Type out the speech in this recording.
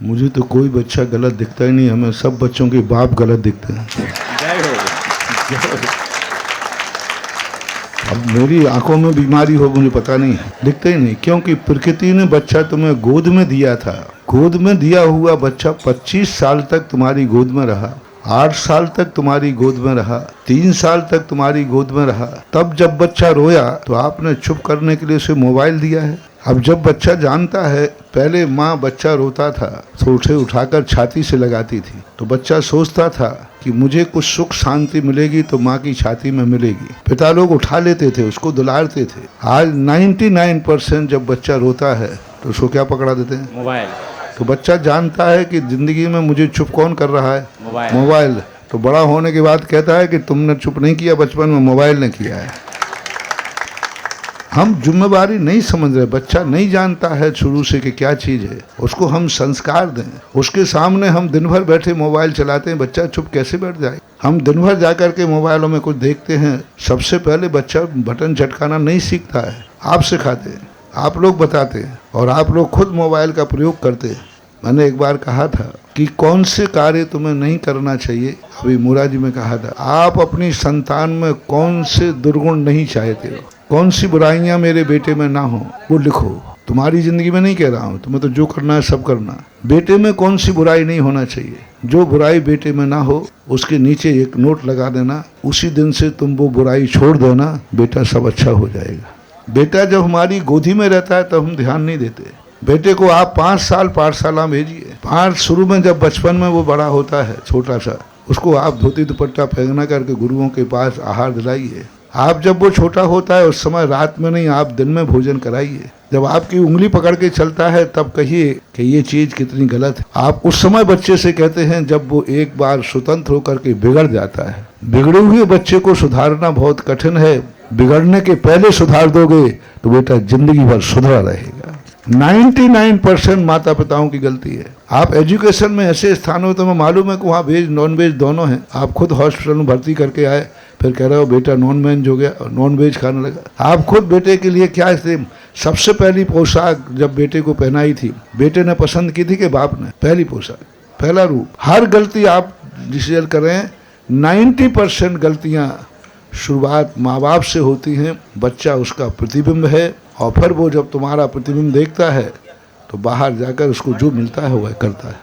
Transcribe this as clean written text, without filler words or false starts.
मुझे तो कोई बच्चा गलत दिखता ही नहीं, हमें सब बच्चों के बाप गलत दिखते हैं। जय हो, जय हो। अब मेरी आंखों में बीमारी हो मुझे पता नहीं है, दिखते ही नहीं, क्योंकि प्रकृति ने बच्चा तुम्हें गोद में दिया था। गोद में दिया हुआ बच्चा 25 साल तक तुम्हारी गोद में रहा, 8 साल तक तुम्हारी गोद में रहा, 3 साल तक तुम्हारी गोद में रहा। तब जब बच्चा रोया तो आपने चुप करने के लिए उसे मोबाइल दिया है। अब जब बच्चा जानता है, पहले माँ बच्चा रोता था तो उसे उठाकर छाती से लगाती थी, तो बच्चा सोचता था कि मुझे कुछ सुख शांति मिलेगी तो माँ की छाती में मिलेगी। पिता लोग उठा लेते थे, उसको दुलारते थे। आज 99% जब बच्चा रोता है तो उसको क्या पकड़ा देते हैं? मोबाइल। तो बच्चा जानता है कि जिंदगी में मुझे चुप कौन कर रहा है? मोबाइल। तो बड़ा होने के बाद कहता है कि तुमने चुप नहीं किया बचपन में, मोबाइल ने किया है। हम जिम्मेवारी नहीं समझ रहे, बच्चा नहीं जानता है शुरू से कि क्या चीज़ है, उसको हम संस्कार दें। उसके सामने हम दिन भर बैठे मोबाइल चलाते हैं, बच्चा चुप कैसे बैठ जाए? हम दिन भर जाकर के मोबाइलों में कुछ देखते हैं। सबसे पहले बच्चा बटन झटकाना नहीं सीखता है, आप सिखाते हैं, आप लोग बताते हैं और आप लोग खुद मोबाइल का प्रयोग करते हैं। मैंने एक बार कहा था कि कौन से कार्य तुम्हें नहीं करना चाहिए, अभी मुराजी में कहा था, आप अपनी संतान में कौन से दुर्गुण नहीं चाहते हो, कौन सी बुराइयां मेरे बेटे में ना हो, वो लिखो। तुम्हारी जिंदगी में नहीं कह रहा हूँ, तुम्हें तो जो करना है सब करना। बेटे में कौन सी बुराई नहीं होना चाहिए, जो बुराई बेटे में ना हो उसके नीचे एक नोट लगा देना। उसी दिन से तुम वो बुराई छोड़ देना, बेटा सब अच्छा हो जाएगा। बेटा जब हमारी गोदी में रहता है तब हम ध्यान नहीं देते। बेटे को आप 5 साल पाठशाला भेजिए, 5 शुरू में जब बचपन में वो बड़ा होता है छोटा सा, उसको आप धोती दुपट्टा पहना करके गुरुओं के पास आहार दिलाइए। आप जब वो छोटा होता है उस समय रात में नहीं, आप दिन में भोजन कराइए। जब आपकी उंगली पकड़ के चलता है तब कहिए कि ये चीज कितनी गलत है। आप उस समय बच्चे से कहते हैं जब वो एक बार स्वतंत्र होकर के बिगड़ जाता है। बिगड़े हुए बच्चे को सुधारना बहुत कठिन है, बिगड़ने के पहले सुधार दोगे तो बेटा जिंदगी भर सुधरा रहेगा। 99% माता पिताओं की गलती है। आप एजुकेशन में ऐसे स्थानों तो मैं मालूम है कि वहाँ वेज नॉन वेज दोनों हैं। आप खुद हॉस्पिटल में भर्ती करके आए, फिर कह रहे हो बेटा नॉन वेज हो गया, नॉन वेज खाने लगा। आप खुद बेटे के लिए क्या थे, सबसे पहली पोशाक जब बेटे को पहनाई थी, बेटे ने पसंद की थी कि बाप ने? पहली पोशाक, पहला रूप। हर गलती आप डिसीजन करें, 90% गलतियाँ शुरुआत माँ बाप से होती हैं। बच्चा उसका प्रतिबिंब है और फिर वो जब तुम्हारा प्रतिबिंब देखता है तो बाहर जाकर उसको जो मिलता है वह करता है।